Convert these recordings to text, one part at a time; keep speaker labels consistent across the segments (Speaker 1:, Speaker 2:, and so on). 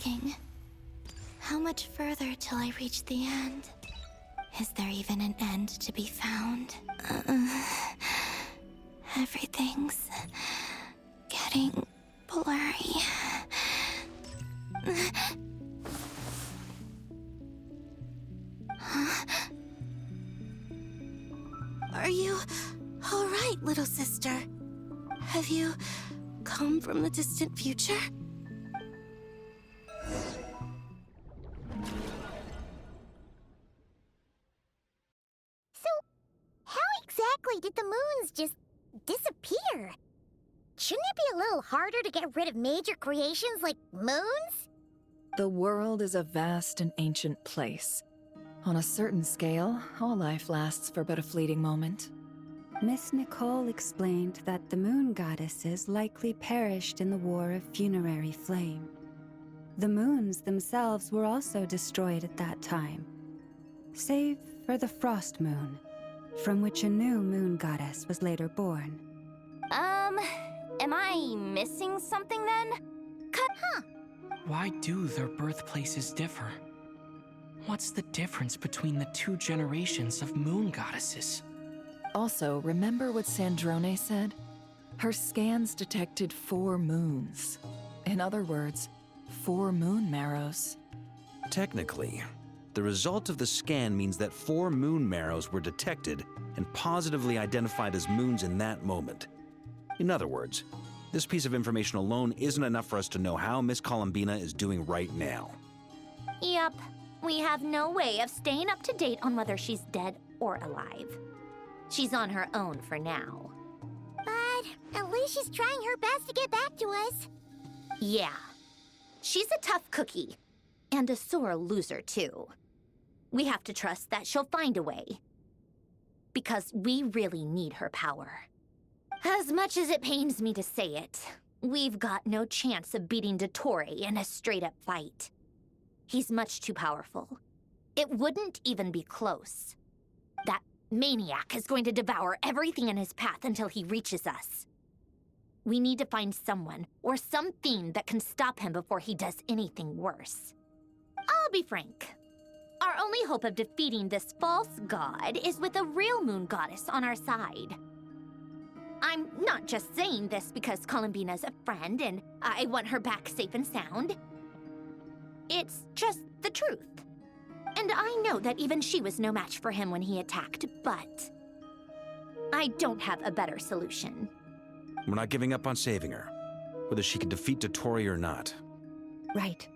Speaker 1: asking, how much further till I reach the end? Is there even an end to be found? Everything's getting blurry. Are you all right, little sister? Have you come from the distant future?
Speaker 2: So, how exactly did the moons just disappear? Shouldn't it be a little harder to get rid of major creations like moons?
Speaker 3: The world is a vast and ancient place. On a certain scale, all life lasts for but a fleeting moment.
Speaker 4: Miss Nicole explained that the moon goddesses likely perished in the War of Funerary Flame. The moons themselves were also destroyed at that time, save for the Frost Moon, from which a new moon goddess was later born.
Speaker 2: Am I missing something then?
Speaker 5: Why do their birthplaces differ? What's the difference between the two generations of moon goddesses?
Speaker 3: Also, remember what Sandrone said? Her scans detected 4 moons. In other words, 4 moon marrows.
Speaker 6: Technically, the result of the scan means that 4 moon marrows were detected and positively identified as moons in that moment. In other words, this piece of information alone isn't enough for us to know how Miss Columbina is doing right now.
Speaker 2: Yup. We have no way of staying up to date on whether she's dead or alive. She's on her own for now. But at least she's trying her best to get back to us. Yeah. She's a tough cookie. And a sore loser, too. We have to trust that she'll find a way. Because we really need her power. As much as it pains me to say it, we've got no chance of beating Dottore in a straight-up fight. He's much too powerful. It wouldn't even be close. That maniac is going to devour everything in his path until he reaches us. We need to find someone or something that can stop him before he does anything worse. I'll be frank. Our only hope of defeating this false god is with a real moon goddess on our side. I'm not just saying this because Columbina's a friend and I want her back safe and sound. It's just the truth. And I know that even she was no match for him when he attacked, but I don't have a better solution.
Speaker 6: We're not giving up on saving her, whether she can defeat Dottore or not.
Speaker 4: Right.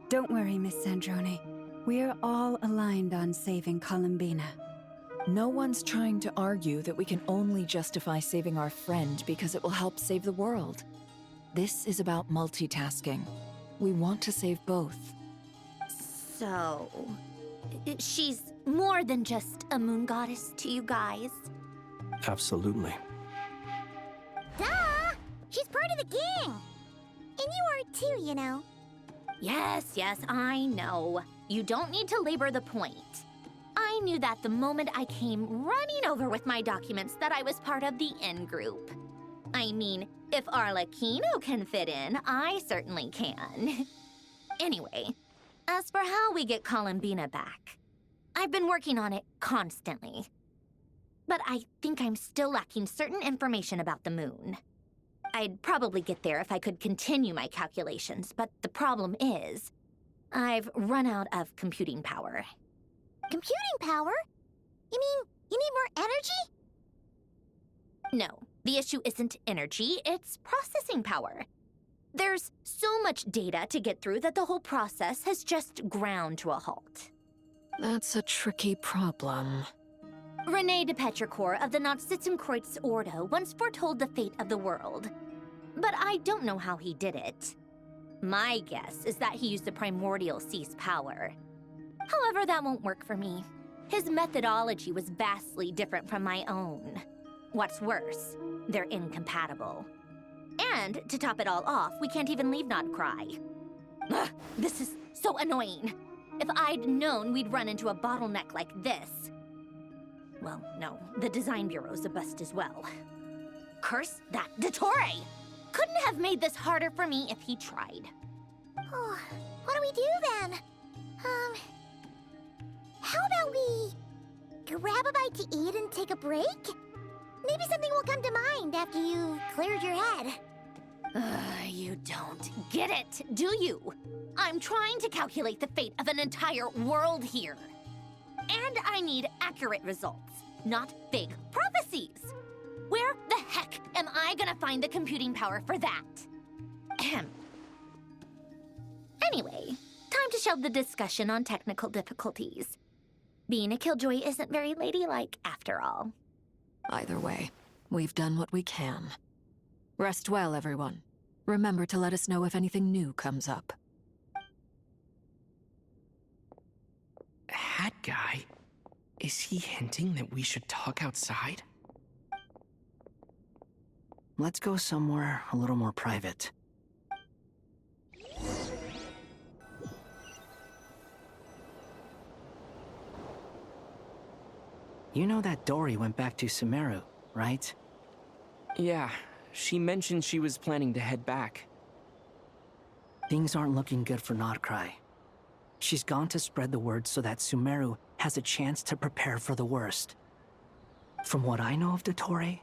Speaker 4: Don't worry, Miss Sandrone. We're all aligned on saving Columbina.
Speaker 3: No one's trying to argue that we can only justify saving our friend because it will help save the world. This is about multitasking. We want to save both.
Speaker 2: So, she's more than just a moon goddess to you guys?
Speaker 5: Absolutely.
Speaker 2: Duh! She's part of the gang! And you are too, you know. Yes, I know. You don't need to labor the point. I knew that the moment I came running over with my documents that I was part of the in-group. I mean, if Arlecchino can fit in, I certainly can. Anyway, as for how we get Columbina back, I've been working on it constantly. But I think I'm still lacking certain information about the moon. I'd probably get there if I could continue my calculations, but the problem is, I've run out of computing power. Computing power? You mean you need more energy? No, the issue isn't energy, it's processing power. There's so much data to get through that the whole process has just ground to a halt.
Speaker 3: That's a tricky problem.
Speaker 2: René de Petrichor of the Nazissenkreuz Ordo once foretold the fate of the world. But I don't know how he did it. My guess is that he used the primordial sea's power. However, that won't work for me. His methodology was vastly different from my own. What's worse, they're incompatible. And to top it all off, we can't even leave Krai. Ugh, this is so annoying. If I'd known we'd run into a bottleneck like this. Well, no, the design bureau's a bust as well. Curse that Dottore! Couldn't have made this harder for me if he tried. Oh, what do we do then? How about we grab a bite to eat and take a break? Maybe something will come to mind after you've cleared your head. You don't get it, do you? I'm trying to calculate the fate of an entire world here. And I need accurate results, not big prophecies. Where the heck am I gonna find the computing power for that? Ahem. Anyway, time to shelve the discussion on technical difficulties. Being a killjoy isn't very ladylike, after all.
Speaker 3: Either way, we've done what we can. Rest well, everyone. Remember to let us know if anything new comes up.
Speaker 5: Hat guy? Is he hinting that we should talk outside?
Speaker 7: Let's go somewhere a little more private. You know that Dory went back to Sumeru, right?
Speaker 5: Yeah, she mentioned she was planning to head back.
Speaker 7: Things aren't looking good for Krai. She's gone to spread the word so that Sumeru has a chance to prepare for the worst. From what I know of Dottore,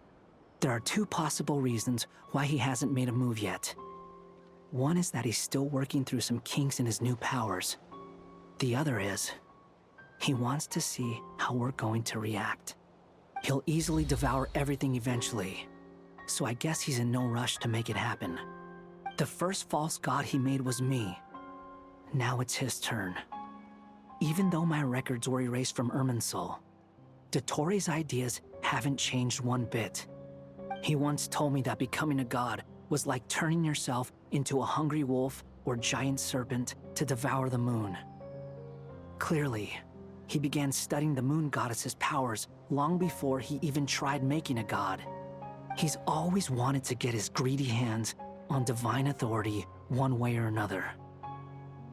Speaker 7: there are two possible reasons why he hasn't made a move yet. One is that he's still working through some kinks in his new powers. The other is, he wants to see how we're going to react. He'll easily devour everything eventually, so I guess he's in no rush to make it happen. The first false god he made was me. Now it's his turn. Even though my records were erased from Irminsul, Dottore's ideas haven't changed one bit. He once told me that becoming a god was like turning yourself into a hungry wolf or giant serpent to devour the moon. Clearly, he began studying the moon goddess's powers long before he even tried making a god. He's always wanted to get his greedy hands on divine authority one way or another.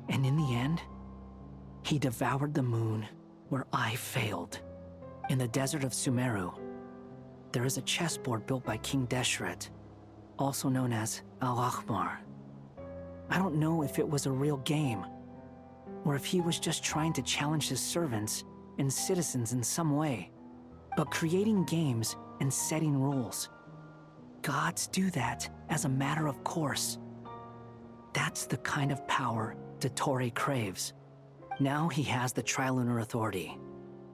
Speaker 7: And in the end, he devoured the moon where I failed. In the desert of Sumeru, there is a chessboard built by King Deshret, also known as Al-Ahmar. I don't know if it was a real game, or if he was just trying to challenge his servants and citizens in some way. But creating games and setting rules, gods do that as a matter of course. That's the kind of power Dottore craves. Now he has the Trilunar Authority.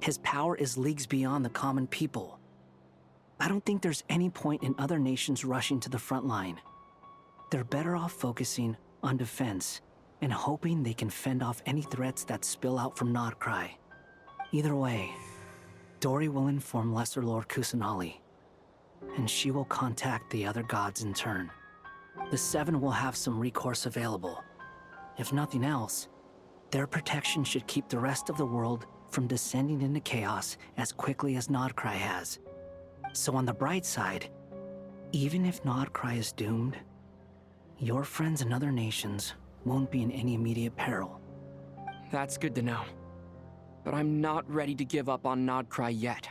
Speaker 7: His power is leagues beyond the common people. I don't think there's any point in other nations rushing to the front line. They're better off focusing on defense and hoping they can fend off any threats that spill out from Krai. Either way, Dory will inform Lesser Lord Kusanali, and she will contact the other gods in turn. The Seven will have some recourse available. If nothing else, their protection should keep the rest of the world from descending into chaos as quickly as Krai has. So on the bright side, even if Krai is doomed, your friends in other nations won't be in any immediate peril.
Speaker 5: That's good to know. But I'm not ready to give up on Krai yet.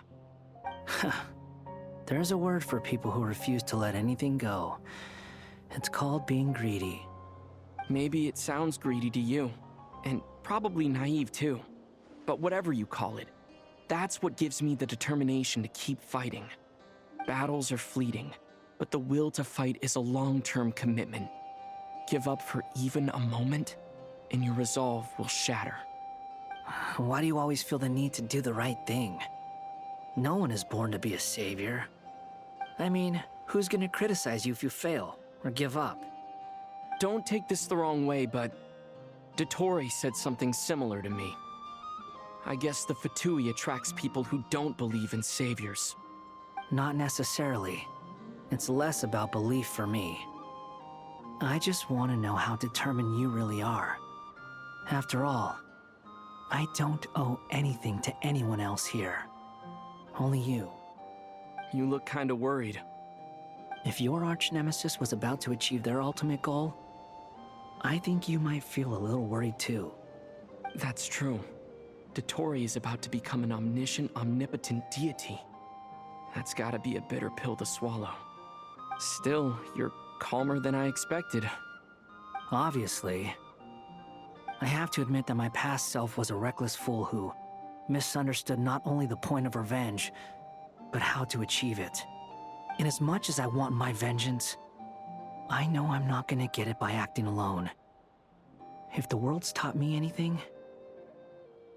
Speaker 7: There's a word for people who refuse to let anything go. It's called being greedy.
Speaker 5: Maybe it sounds greedy to you, and probably naive too. But whatever you call it, that's what gives me the determination to keep fighting. Battles are fleeting, but the will to fight is a long-term commitment. Give up for even a moment, and your resolve will shatter.
Speaker 7: Why do you always feel the need to do the right thing? No one is born to be a savior. I mean, who's gonna criticize you if you fail or give up?
Speaker 5: Don't take this the wrong way, but Dottore said something similar to me. I guess the Fatui attracts people who don't believe in saviors.
Speaker 7: Not necessarily. It's less about belief for me. I just want to know how determined you really are. After all, I don't owe anything to anyone else here. Only you.
Speaker 5: You look kinda worried.
Speaker 7: If your arch-nemesis was about to achieve their ultimate goal, I think you might feel a little worried too.
Speaker 5: That's true. Dottore is about to become an omniscient, omnipotent deity. That's gotta be a bitter pill to swallow. Still, you're calmer than I expected.
Speaker 7: Obviously, I have to admit that my past self was a reckless fool who misunderstood not only the point of revenge, but how to achieve it. And as much as I want my vengeance, I know I'm not gonna get it by acting alone. If the world's taught me anything,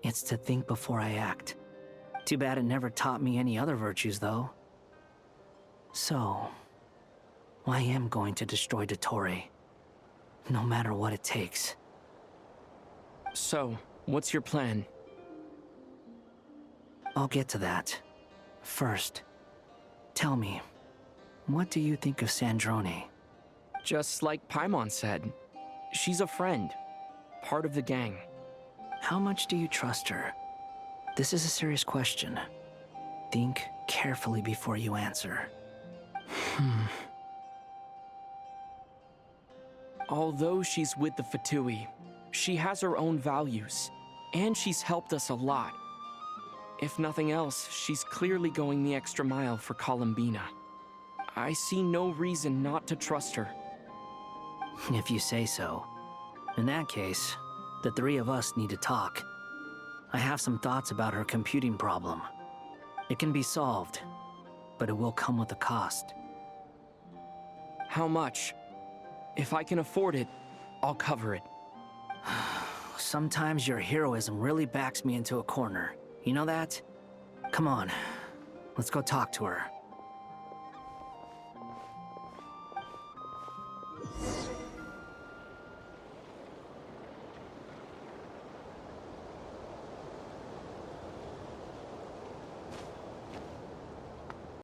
Speaker 7: it's to think before I act. Too bad it never taught me any other virtues, though. So, I am going to destroy Dottore, no matter what it takes.
Speaker 5: So, what's your plan?
Speaker 7: I'll get to that. First, tell me, what do you think of Sandrone?
Speaker 5: Just like Paimon said, she's a friend, part of the gang.
Speaker 7: How much do you trust her? This is a serious question. Think carefully before you answer.
Speaker 5: Although she's with the Fatui, she has her own values, and she's helped us a lot. If nothing else, she's clearly going the extra mile for Columbina. I see no reason not to trust her.
Speaker 7: If you say so. In that case, the three of us need to talk. I have some thoughts about her computing problem. It can be solved, but it will come with a cost.
Speaker 5: How much? If I can afford it, I'll cover it.
Speaker 7: Sometimes your heroism really backs me into a corner. You know that? Come on, let's go talk to her.